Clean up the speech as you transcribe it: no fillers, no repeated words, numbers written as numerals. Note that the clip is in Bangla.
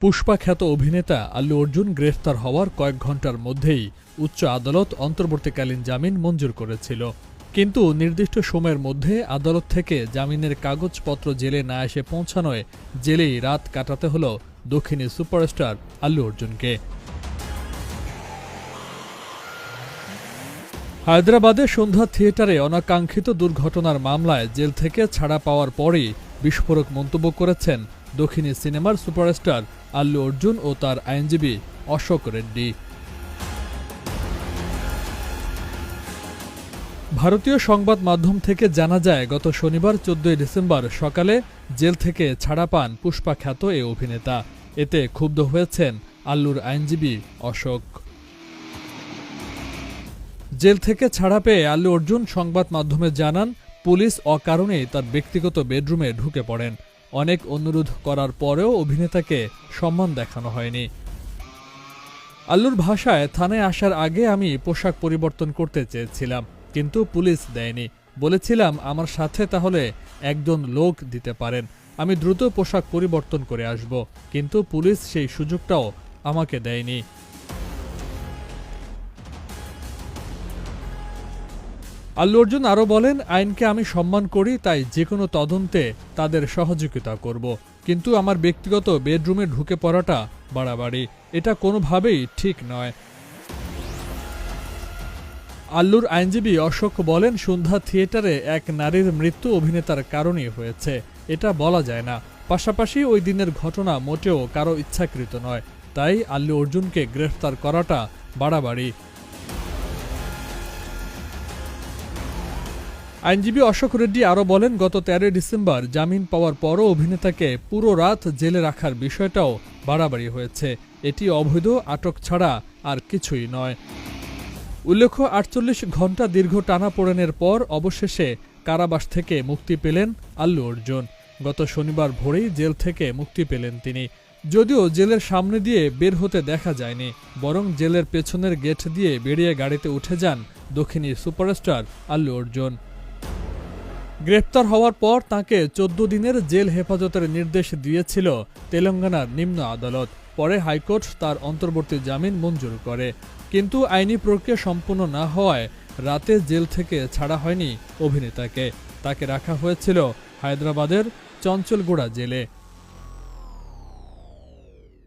পুষ্পা খ্যাত অভিনেতা আল্লু অর্জুন গ্রেফতার হওয়ার কয়েক ঘণ্টার মধ্যেই উচ্চ আদালত অন্তর্বর্তীকালীন জামিন মঞ্জুর করেছিল। কিন্তু নির্দিষ্ট সময়ের মধ্যে আদালত থেকে জামিনের কাগজপত্র জেলে না এসে পৌঁছানোয় জেলেই রাত কাটাতে হল দক্ষিণী সুপারস্টার আল্লু অর্জুনকে। হায়দ্রাবাদে সন্ধ্যা থিয়েটারে অনাকাঙ্ক্ষিত দুর্ঘটনার মামলায় জেল থেকে ছাড়া পাওয়ার পরই বিস্ফোরক মন্তব্য করেছেন দক্ষিণী সিনেমার সুপারস্টার আল্লু অর্জুন ও তার আইনজীবী অশোক রেড্ডি। ভারতীয় সংবাদ মাধ্যম থেকে জানা যায়, গত শনিবার 14 ডিসেম্বর সকালে জেল থেকে ছাড়া পান পুষ্পা খ্যাত এ অভিনেতা। এতে ক্ষুব্ধ হয়েছেন আল্লুর আইনজীবী অশোক। জেল থেকে ছাড়া পেয়ে আল্লু অর্জুন সংবাদ মাধ্যমে জানান, পুলিশ অকারণেই তার ব্যক্তিগত বেডরুমে ঢুকে পড়েন। অনেক অনুরোধ করার পরেও অভিনেতাকে সম্মান দেখানো হয়নি। আল্লুর ভাষায়, থানায় আসার আগে আমি পোশাক পরিবর্তন করতে চেয়েছিলাম, কিন্তু পুলিশ দেয়নি। বলেছিলাম আমার সাথে তাহলে একজন লোক দিতে পারেন, আমি দ্রুত পোশাক পরিবর্তন করে আসব, কিন্তু পুলিশ সেই সুযোগটাও আমাকে দেয়নি। আল্লু অর্জুন আরও বলেন, আইনকে আমি সম্মান করি, তাই যে কোনো তদন্তে তাদের সহযোগিতা করব, কিন্তু আমার ব্যক্তিগত বেডরুমে ঢুকে পড়াটা বাড়াবাড়ি, এটা কোনোভাবেই ঠিক নয়। আল্লুর আইনজীবী অশোক বলেন, সন্ধ্যা থিয়েটারে এক নারীর মৃত্যু অভিনেতার কারণেই হয়েছে, এটা বলা যায় না। পাশাপাশি ওই দিনের ঘটনা মোটেও কারো ইচ্ছাকৃত নয়, তাই আল্লু অর্জুনকে গ্রেফতার করাটা বাড়াবাড়ি। আইনজীবী অশোক রেড্ডি আরও বলেন, গত 13 ডিসেম্বর জামিন পাওয়ার পরও অভিনেতাকে পুরো রাত জেলে রাখার বিষয়টাও বাড়াবাড়ি হয়েছে। এটি অবৈধ আটক ছাড়া আর কিছুই নয়। উল্লেখ্য, 48 ঘণ্টা দীর্ঘ টানাপোড়েনের পর অবশেষে কারাবাস থেকে মুক্তি পেলেন আল্লু অর্জুন। গত শনিবার ভোরেই জেল থেকে মুক্তি পেলেন তিনি। যদিও জেলের সামনে দিয়ে বের হতে দেখা যায়নি, বরং জেলের পেছনের গেট দিয়ে বেরিয়ে গাড়িতে উঠে যান দক্ষিণী সুপারস্টার আল্লু অর্জুন। গ্রেপ্তার হওয়ার পর তাঁকে 14 দিনের জেল হেফাজতের নির্দেশ দিয়েছিল তেলেঙ্গানার নিম্ন আদালত। পরে হাইকোর্ট তার অন্তর্বর্তী জামিন মঞ্জুর করে, কিন্তু আইনি প্রক্রিয়া সম্পূর্ণ না হওয়ায় রাতে জেল থেকে ছাড়া হয়নি অভিনেতাকে। তাকে রাখা হয়েছিল হায়দ্রাবাদের চঞ্চলগোড়া জেলে।